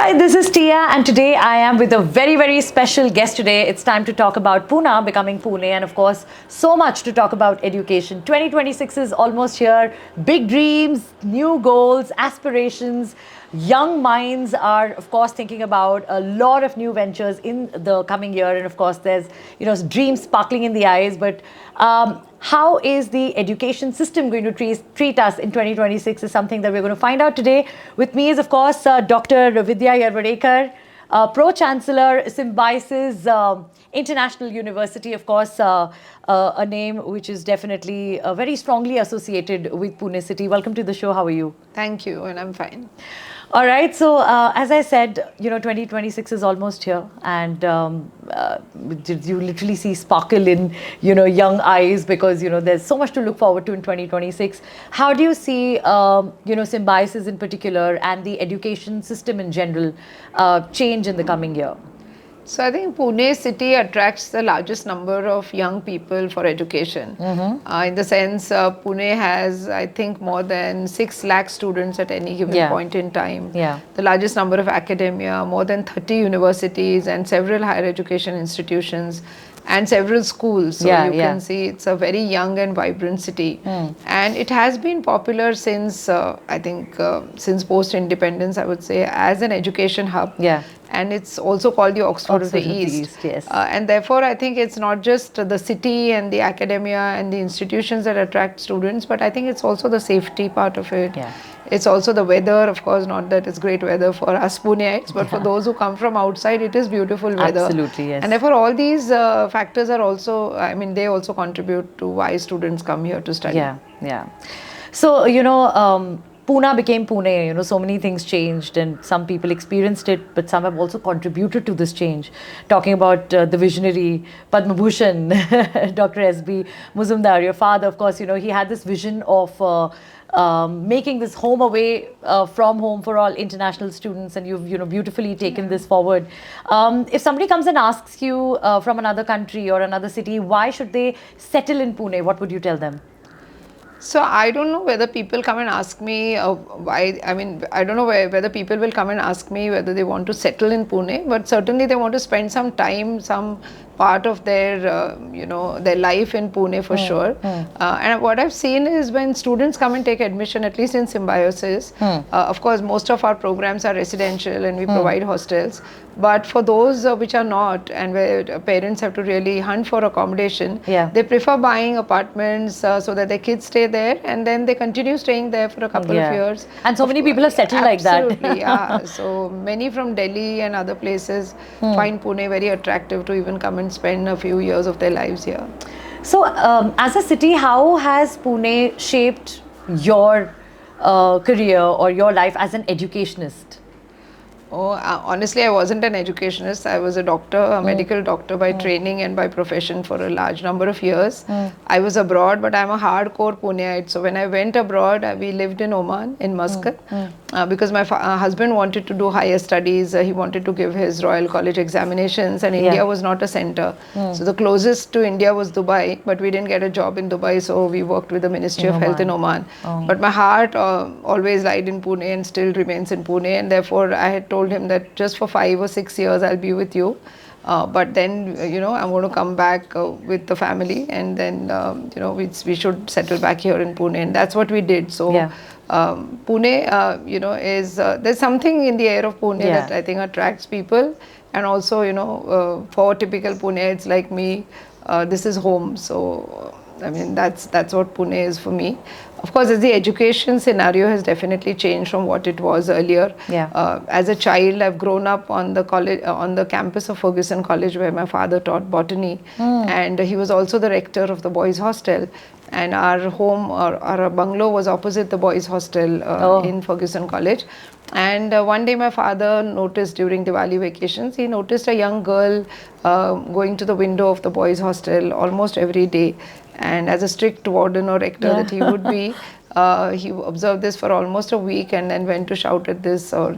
Hi, this is Tia, and today I am with a very special guest today. It's time to talk about Pune, becoming Pune, and of course, so much to talk about education. 2026 is almost here. Big dreams, new goals, aspirations. Young minds are, of course, thinking about a lot of new ventures in the coming year, and of course, there's dreams sparkling in the eyes. But how is the education system going to treat us in 2026 is something that we're going to find out today. With me is, of course, Dr. Vidya Yeravdekar, Pro-Chancellor, Symbiosis International University, of course, a name which is definitely very strongly associated with Pune City. Welcome to the show. How are you? Thank you, and I'm fine. All right. So, as I said, 2026 is almost here, and you literally see sparkle in, young eyes because, there's so much to look forward to in 2026. How do you see, Symbiosis in particular and the education system in general change in the coming year? So I think Pune city attracts the largest number of young people for education. In the sense, Pune has, I think, more than 6 lakh students at any given point in time. The largest number of academia, more than 30 universities and several higher education institutions and several schools. So you can see it's a very young and vibrant city. And it has been popular since, I think, since post-independence, I would say, as an education hub. And it's also called the Oxford of the East. And therefore, I think it's not just the city and the academia and the institutions that attract students, but I think it's also the safety part of it. It's also the weather, of course, not that it's great weather for us Puneites, but for those who come from outside, it is beautiful weather. Absolutely, yes. And therefore, all these factors are also, I mean, they also contribute to why students come here to study. So, Pune became Pune, so many things changed and some people experienced it, but some have also contributed to this change. Talking about the visionary Padma Bhushan, Dr. S.B. Muzumdar, your father, of course, he had this vision of making this home away from home for all international students, and you've beautifully taken this forward. If somebody comes and asks you from another country or another city, why should they settle in Pune, what would you tell them? So I don't know whether people come and ask me why. I mean, I don't know whether people will come and ask me whether they want to settle in Pune, but certainly they want to spend some time, some part of their, their life in Pune for sure. And what I've seen is when students come and take admission, at least in Symbiosis, of course, most of our programs are residential and we provide hostels. But for those which are not, and where parents have to really hunt for accommodation, they prefer buying apartments so that their kids stay there and then they continue staying there for a couple of years. And so many people have settled like that. Absolutely, So many from Delhi and other places find Pune very attractive to even come and spend a few years of their lives here. So, as a city, how has Pune shaped your career or your life as an educationist? Oh, honestly, I wasn't an educationist. I was a doctor, a medical doctor by training and by profession for a large number of years. I was abroad, but I'm a hardcore Puneite. So when I went abroad, we lived in Oman, in Muscat, because my husband wanted to do higher studies. He wanted to give his Royal College examinations, and India was not a center. So the closest to India was Dubai, but we didn't get a job in Dubai, so we worked with the Ministry of Health in Oman. But my heart always lied in Pune and still remains in Pune, and therefore I had told him that just for 5 or 6 years I'll be with you, but then I'm going to come back with the family, and then we should settle back here in Pune, and that's what we did. So Pune is there's something in the air of Pune that I think attracts people, and also for typical Puneites like me, this is home. So I mean, that's what Pune is for me. Of course, as the education scenario has definitely changed from what it was earlier. As a child, I've grown up on the college, on the campus of Fergusson College, where my father taught botany, and he was also the rector of the boys' hostel. And our home, our bungalow, was opposite the boys' hostel in Fergusson College. And one day my father noticed during Diwali vacations, he noticed a young girl going to the window of the boys' hostel almost every day. And as a strict warden or rector that he would be, He observed this for almost a week and then went to shout at this or,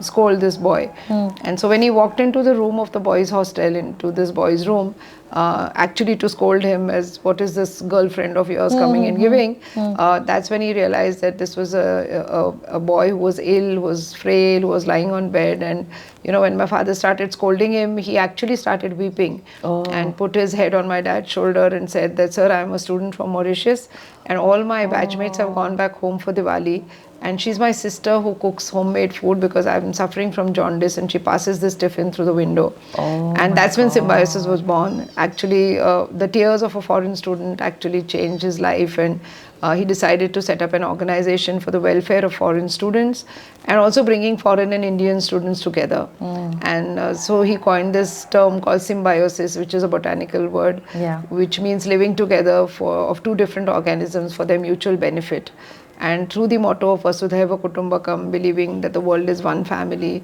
scold this boy. And so when he walked into the room of the boys' hostel, into this boy's room, actually to scold him as, what is this girlfriend of yours coming and giving, that's when he realized that this was a boy who was ill, who was frail, who was lying on bed. And when my father started scolding him, he actually started weeping and put his head on my dad's shoulder and said that, sir, I'm a student from Mauritius and all my batchmates have gone back home for Diwali. And she's my sister who cooks homemade food because I'm suffering from jaundice, and she passes this tiffin through the window. And that's when Symbiosis was born. Actually, the tears of a foreign student actually changed his life, and he decided to set up an organization for the welfare of foreign students and also bringing foreign and Indian students together. And so he coined this term called symbiosis, which is a botanical word, which means living together of two different organisms for their mutual benefit. And through the motto of Vasudhaiva Kutumbakam, believing that the world is one family,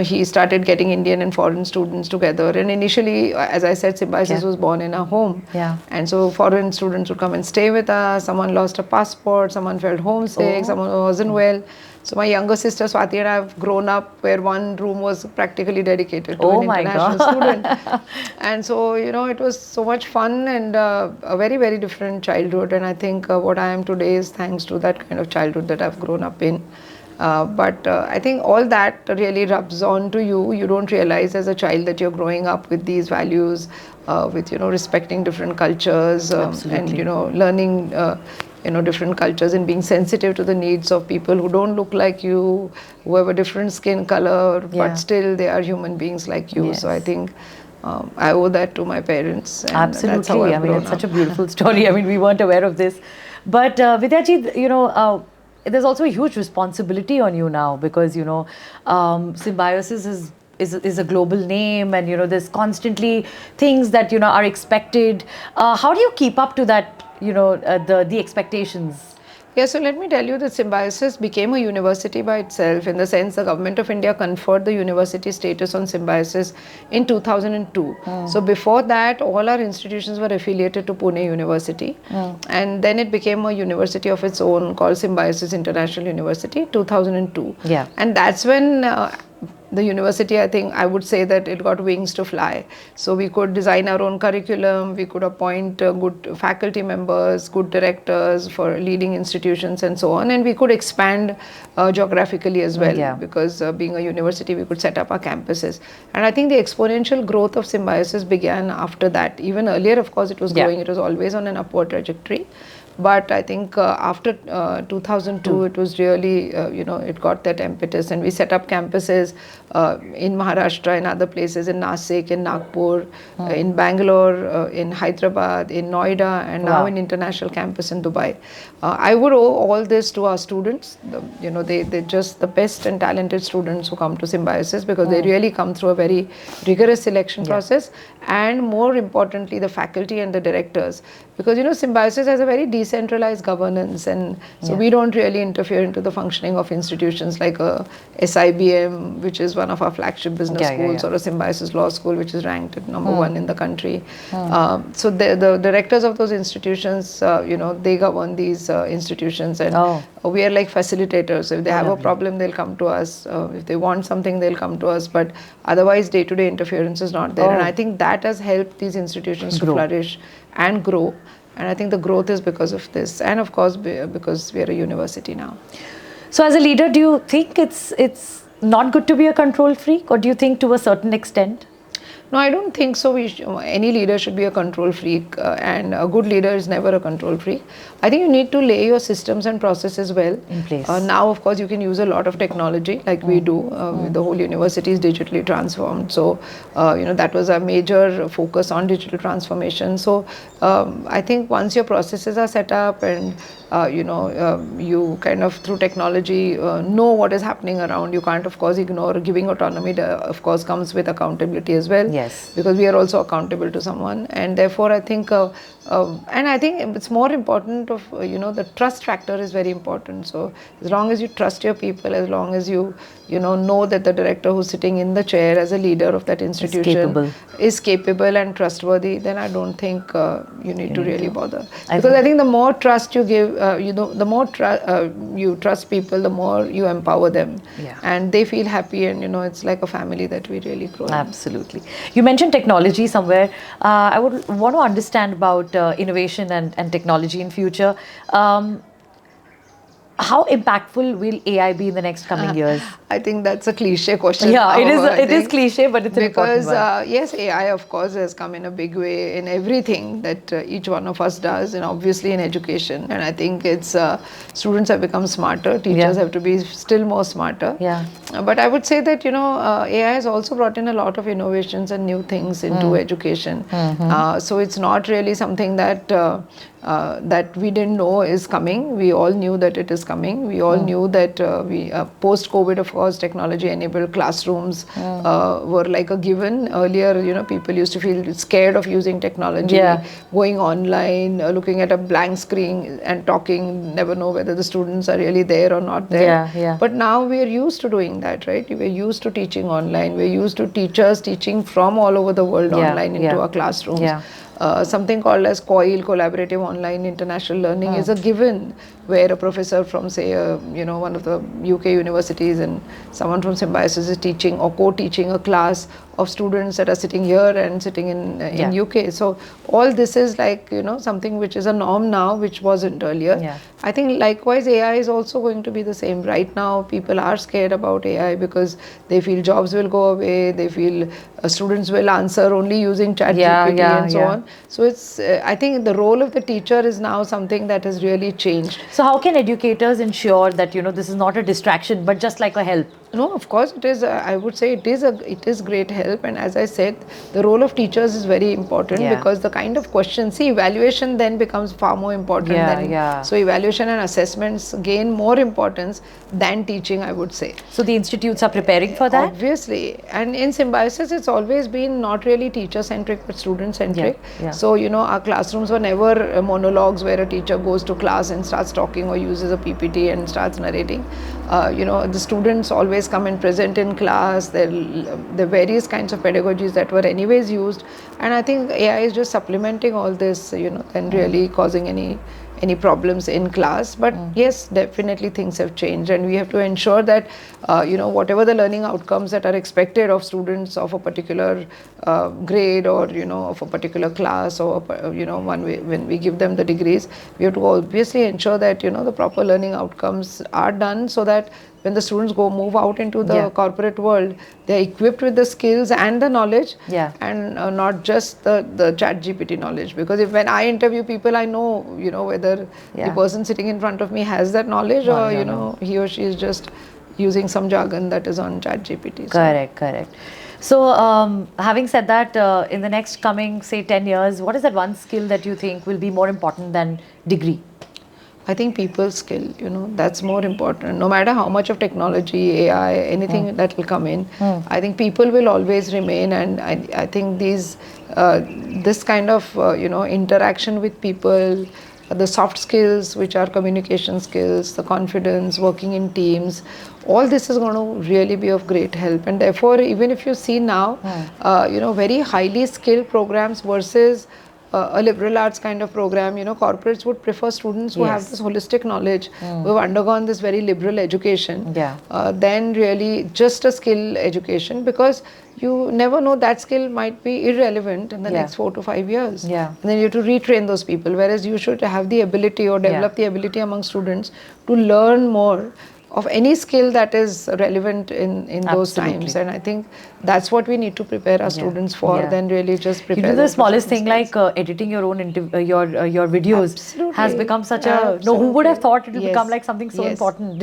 he started getting Indian and foreign students together. And initially, as I said, Symbiosis was born in our home. And so foreign students would come and stay with us. Someone lost a passport, someone felt homesick, someone wasn't well. So my younger sister Swati and I have grown up where one room was practically dedicated to an international student. And so, it was so much fun and a very, very different childhood. And I think what I am today is thanks to that kind of childhood that I've grown up in. But I think all that really rubs on to you. You don't realize as a child that you're growing up with these values, with, respecting different cultures and, learning different cultures and being sensitive to the needs of people who don't look like you, who have a different skin color, but still they are human beings like you. So I think I owe that to my parents. And Absolutely. That's how I've I mean, grown it's up. such a beautiful story. I mean, we weren't aware of this. But Vidyaji, there's also a huge responsibility on you now because, Symbiosis is a global name, and there's constantly things that are expected. How do you keep up to that? The expectations. Yeah, so let me tell you that Symbiosis became a university by itself in the sense the government of India conferred the university status on Symbiosis in 2002. So before that, all our institutions were affiliated to Pune University. And then it became a university of its own called Symbiosis International University, 2002. And that's when the university, I think I would say that it got wings to fly. So we could design our own curriculum, we could appoint good faculty members, good directors for leading institutions and so on, and we could expand geographically as well because being a university we could set up our campuses. And I think the exponential growth of Symbiosis began after that. Even earlier, of course, it was growing, it was always on an upward trajectory. But I think after 2002, it was really, it got that impetus, and we set up campuses in Maharashtra, in other places, in Nasik, in Nagpur, in Bangalore, in Hyderabad, in Noida, and now in international campus in Dubai. I would owe all this to our students. They're just the best and talented students who come to Symbiosis because they really come through a very rigorous selection process, and more importantly, the faculty and the directors. Because Symbiosis has a very decentralized governance, and so we don't really interfere into the functioning of institutions like a SIBM, which is one of our flagship business schools, or a Symbiosis Law School, which is ranked at number 1 in the country. So the directors of those institutions, they govern these institutions, and we are like facilitators. So if they have a problem, they'll come to us. If they want something, they'll come to us. But otherwise, day-to-day interference is not there. And I think that has helped these institutions to flourish and grow. And I think the growth is because of this, and of course because we are a university now. So as a leader, do you think it's not good to be a control freak, or do you think to a certain extent? No, I don't think so. Any leader should be a control freak, and a good leader is never a control freak. I think you need to lay your systems and processes well in place. Now, of course, you can use a lot of technology like we do. The whole university is digitally transformed. So, that was a major focus on digital transformation. So, I think once your processes are set up and you kind of through technology know what is happening around, you can't of course ignore. Giving autonomy of course comes with accountability as well. Yes. because we are also accountable to someone, and therefore I think and I think it's more important of the trust factor is very important. So as long as you trust your people, as long as you know that the director who's sitting in the chair as a leader of that institution is capable and trustworthy, then I don't think you need to really bother. Because I think the more trust you give, the more you trust people, the more you empower them, and they feel happy, and it's like a family that we really grow in. Absolutely. You mentioned technology somewhere. I would want to understand about innovation and technology in future. How impactful will AI be in the next coming years? I think that's a cliche question. Yeah, however, it is cliche, but it's an important one. Because yes, AI of course has come in a big way in everything that each one of us does, and obviously in education. And I think it's students have become smarter, teachers have to be still more smarter. Yeah. But I would say that AI has also brought in a lot of innovations and new things into education. So it's not really something that that we didn't know is coming. We all knew that it is coming. We all knew that we post-COVID, of course, technology-enabled classrooms were like a given. Earlier, people used to feel scared of using technology, going online, looking at a blank screen and talking, never know whether the students are really there or not there. But now we are used to doing that, right? We're used to teaching online. We're used to teachers teaching from all over the world online into our classrooms. Something called as COIL, Collaborative Online International Learning, is a given, where a professor from, say, one of the UK universities and someone from Symbiosis is teaching or co-teaching a class of students that are sitting here and sitting in UK. So all this is like, something which is a norm now, which wasn't earlier. I think likewise AI is also going to be the same. Right now people are scared about AI because they feel jobs will go away, they feel students will answer only using ChatGPT and so on. So it's I think the role of the teacher is now something that has really changed. So how can educators ensure that this is not a distraction but just like a help? No, of course it is. I would say it is great help, and as I said, the role of teachers is very important because the kind of questions, see, evaluation then becomes far more important so evaluation and assessments gain more importance than teaching, I would say. So the institutes are preparing for that? Obviously, and in Symbiosis it's always been not really teacher centric but student centric. So our classrooms were never monologues where a teacher goes to class and starts talking or uses a PPT and starts narrating. The students always come and present in class. There are various kinds of pedagogies that were anyways used, and I think AI is just supplementing all this, and really causing any problems in class. But yes, definitely things have changed, and we have to ensure that whatever the learning outcomes that are expected of students of a particular grade or of a particular class, or when we give them the degrees, we have to obviously ensure that the proper learning outcomes are done, so that when the students move out into the corporate world, they're equipped with the skills and the knowledge, and not just the ChatGPT knowledge. Because when I interview people, I know whether the person sitting in front of me has that knowledge or he or she is just using some jargon that is on ChatGPT. Correct. So having said that, in the next coming, say, 10 years, what is that one skill that you think will be more important than degree? I think people skill, that's more important. No matter how much of technology, AI, anything that will come in, I think people will always remain. And I think this kind of, interaction with people, the soft skills, which are communication skills, the confidence, working in teams, all this is going to really be of great help. And therefore, even if you see now, very highly skilled programs versus a liberal arts kind of program, corporates would prefer students who have this holistic knowledge, who have undergone this very liberal education, than really just a skill education, because you never know, that skill might be irrelevant in the next 4 to 5 years. And then you have to retrain those people, whereas you should have the ability or develop the ability among students to learn more of any skill that is relevant in those times. And I think that's what we need to prepare our students for, than really just prepare them. The smallest thing like editing your own your videos has become such a, who would have thought it will become like something so important.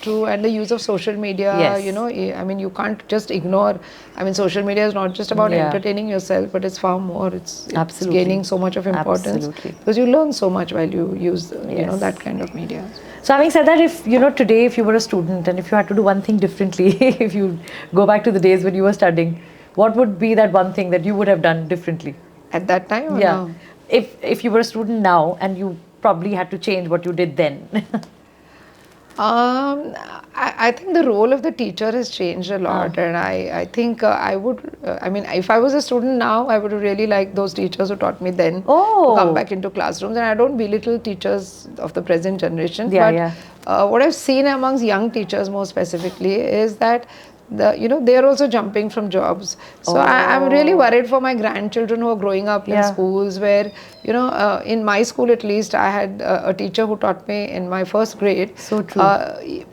True. And the use of social media, I mean, you can't just ignore. I mean, social media is not just about entertaining yourself, but it's far more. It's gaining so much of importance because you learn so much while you use that kind of media. So having said that, if today, if you were a student and if you had to do one thing differently, if you go back to the days when you were studying, what would be that one thing that you would have done differently? At that time? Or Yeah. now? If you were a student now and you probably had to change what you did then. I think the role of the teacher has changed a lot, and I think I would, I mean, if I was a student now, I would really like those teachers who taught me then to come back into classrooms. And I don't belittle teachers of the present generation, but what I've seen amongst young teachers more specifically is that they're also jumping from jobs. So I'm really worried for my grandchildren who are growing up in schools where, in my school at least, I had a teacher who taught me in my first grade. So true.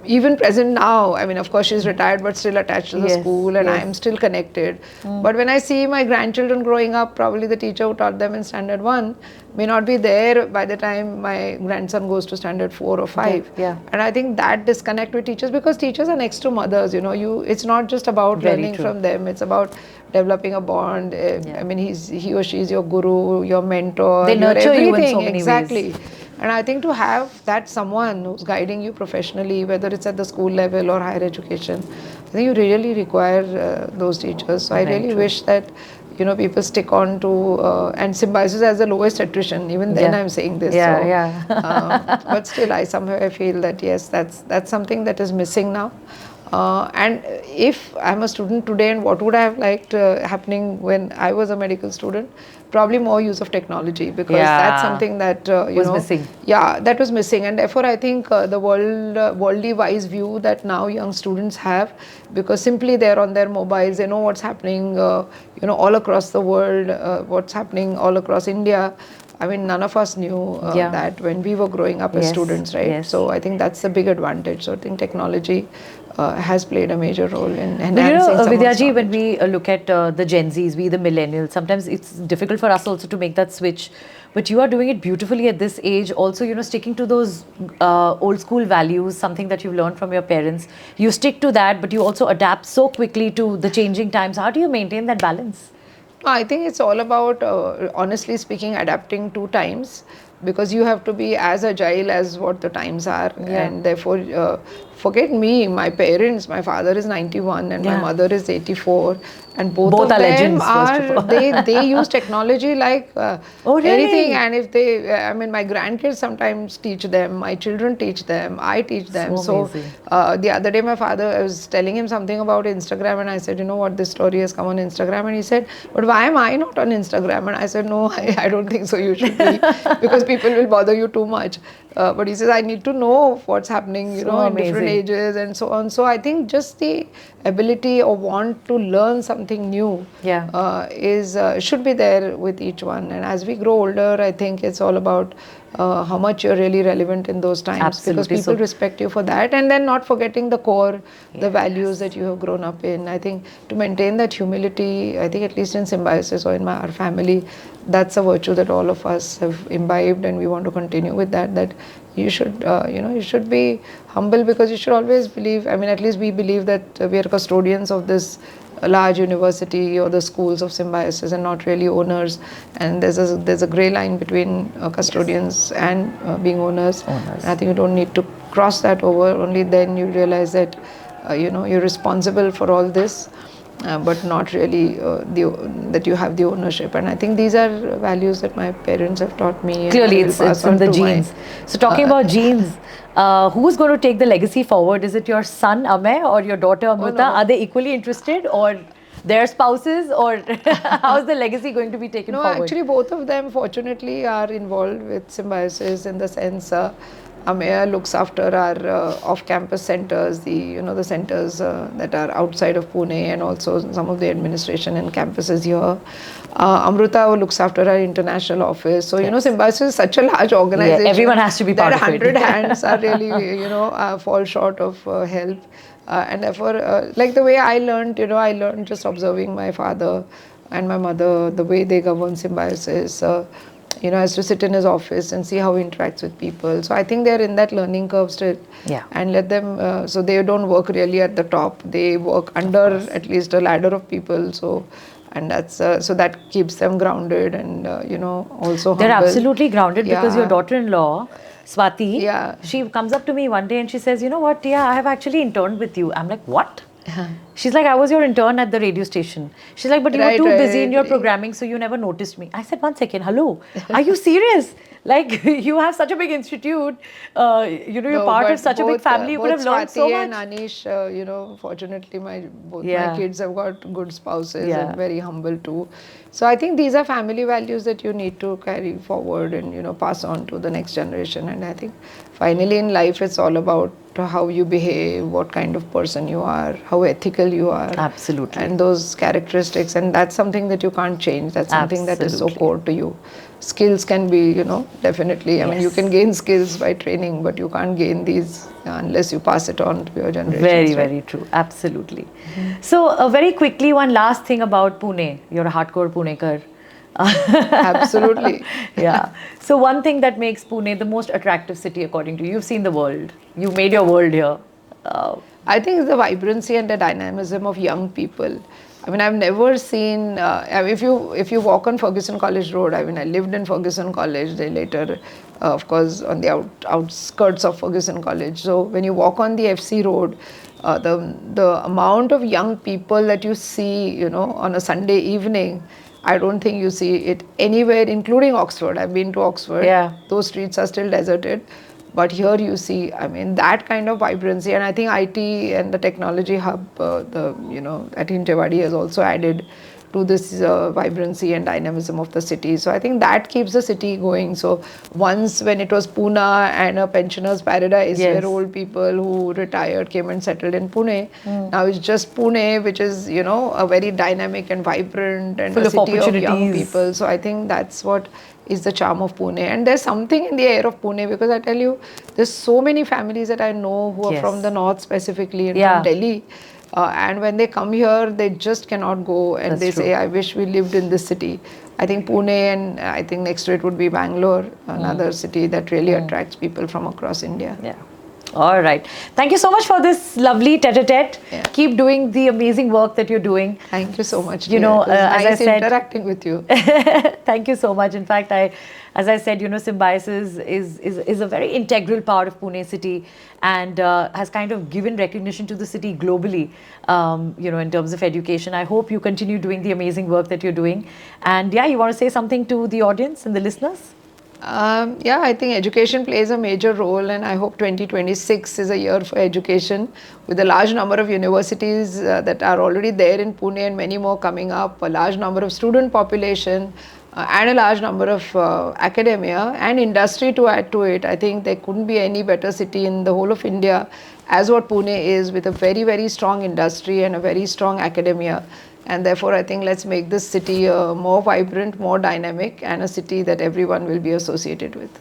Even present now, I mean, of course, she's retired, but still attached to the school, and I am still connected. But when I see my grandchildren growing up, probably the teacher who taught them in standard 1 may not be there by the time my grandson goes to standard 4 or 5. And I think that disconnect with teachers, because teachers are next to mothers, it's not just about learning from them, it's about developing a bond. I mean, he or she is your guru, your mentor. They nurture everything. You in so many exactly. ways. And I think to have that someone who's guiding you professionally, whether it's at the school level or higher education, I think you really require those teachers. So I really wish that people stick on to, and Symbiosis has the lowest attrition. Even then I'm saying this. But still, I somehow feel that yes, that's something that is missing now. And if I'm a student today, and what would I have liked happening when I was a medical student? Probably more use of technology, because that's something that was missing. Yeah, that was missing, and therefore I think the worldly wise view that now young students have, because simply they're on their mobiles, they know what's happening, all across the world, what's happening all across India. I mean, none of us knew that when we were growing up as students, right? So I think that's the big advantage. So I think technology has played a major role in enhancing Vidyaji, when we look at the Gen Zs, we the millennials, sometimes it's difficult for us also to make that switch. But you are doing it beautifully at this age. Also, sticking to those old school values, something that you've learned from your parents. You stick to that, but you also adapt so quickly to the changing times. How do you maintain that balance? I think it's all about, honestly speaking, adapting to times, because you have to be as agile as what the times are. And therefore, forget me, my parents, my father is 91 and my mother is 84, and both of are them legends, they use technology like anything. And if they, I mean, my grandkids sometimes teach them, my children teach them, I teach them. So the other day my father, I was telling him something about Instagram, and I said, what, this story has come on Instagram, and he said, but why am I not on Instagram? And I said, no, I don't think so, you should be, because people will bother you too much. But he says, I need to know what's happening, in different ages and so on. So I think just the ability or want to learn something new should be there with each one. And as we grow older, I think it's all about how much you're really relevant in those times. Because people respect you for that. And then not forgetting the core, the values that you have grown up in. I think to maintain that humility, I think at least in Symbiosis or in our family, that's a virtue that all of us have imbibed, and we want to continue with that. That you should, you should be humble, because you should always believe. I mean, at least we believe that we are custodians of this large university or the schools of Symbiosis, and not really owners. And there's a grey line between custodians and being owners. And I think you don't need to cross that over. Only then you realize that you're responsible for all this. But not really that you have the ownership. And I think these are values that my parents have taught me. Clearly, it's in the genes. So talking about genes, who's going to take the legacy forward? Is it your son Amey or your daughter Amrita? Are they equally interested, or their spouses, or how is the legacy going to be taken forward? No, actually both of them fortunately are involved with Symbiosis, in the sense Amey looks after our off-campus centers, the centers that are outside of Pune, and also some of the administration and campuses here. Amrita looks after our international office. So, Symbiosis is such a large organization. Everyone has to be part of it. 100 hands are really, fall short of help. And therefore, like the way I learned, I learned just observing my father and my mother, the way they govern Symbiosis. As to sit in his office and see how he interacts with people. So I think they're in that learning curve still. And let them, so they don't work really at the top. They work under at least a ladder of people. So, and that's, so that keeps them grounded and, also They're humble. Absolutely grounded, because your daughter-in-law, Swati, she comes up to me one day and she says, you know what, Tia, I have actually interned with you. I'm like, what? She's like, I was your intern at the radio station. She's like, but you were Right, too busy in right. your programming, so you never noticed me. I said, 1 second, hello, are you serious? Like, you have such a big institute, you're No, part of but such a big family, you could both have learned so Swati much. and Anish, fortunately, both my Yeah. kids have got good spouses Yeah. and very humble too. So I think these are family values that you need to carry forward and pass on to the next generation. And I think finally in life, it's all about how you behave, what kind of person you are, how ethical you are. Absolutely. And those characteristics, and that's something that you can't change. That's something that is so Absolutely. core to you. Skills can be, definitely. I mean, you Yes. can gain skills by training, but you can't gain these unless you pass it on to your generations. Very, right? very true. Absolutely. So, very quickly, one last thing about Pune. You're a hardcore Punekar. Absolutely. Yeah. So, one thing that makes Pune the most attractive city, according to you, you've seen the world. You made your world here. I think it's the vibrancy and the dynamism of young people. I mean, I've never seen. I mean, if you walk on Ferguson College Road, I mean, I lived in Ferguson College. They later, of course, on the outskirts of Ferguson College. So when you walk on the FC Road, the amount of young people that you see, on a Sunday evening, I don't think you see it anywhere, including Oxford. I've been to Oxford. Yeah. Those streets are still deserted. But here you see, I mean, that kind of vibrancy, and I think IT and the technology hub, at Hinjewadi has also added to this vibrancy and dynamism of the city. So I think that keeps the city going. So once when it was Pune and a pensioner's paradise, Yes. where old people who retired came and settled in Pune, now it's just Pune, which is, a very dynamic and vibrant and Full a of city of young opportunities. people. So I think that's what is the charm of Pune. And there's something in the air of Pune, because I tell you, there's so many families that I know who are Yes. from the north specifically and Yeah. from Delhi. And when they come here, they just cannot go, and That's they true. say, I wish we lived in this city. I think Pune, and I think next to it would be Bangalore, another city that really attracts people from across India. Yeah. All right. Thank you so much for this lovely tete-a-tete. Yeah. Keep doing the amazing work that you're doing. Thank you so much. You dear. know, It was as I nice said- interacting with you. Thank you so much. In fact, as I said, Symbiosis is a very integral part of Pune city, and has kind of given recognition to the city globally, in terms of education. I hope you continue doing the amazing work that you're doing. And yeah, you want to say something to the audience and the listeners? Yeah, I think education plays a major role, and I hope 2026 is a year for education, with a large number of universities that are already there in Pune and many more coming up, a large number of student population, and a large number of academia and industry to add to it. I think there couldn't be any better city in the whole of India as what Pune is, with a very, very strong industry and a very strong academia. And therefore, I think let's make this city more vibrant, more dynamic, and a city that everyone will be associated with.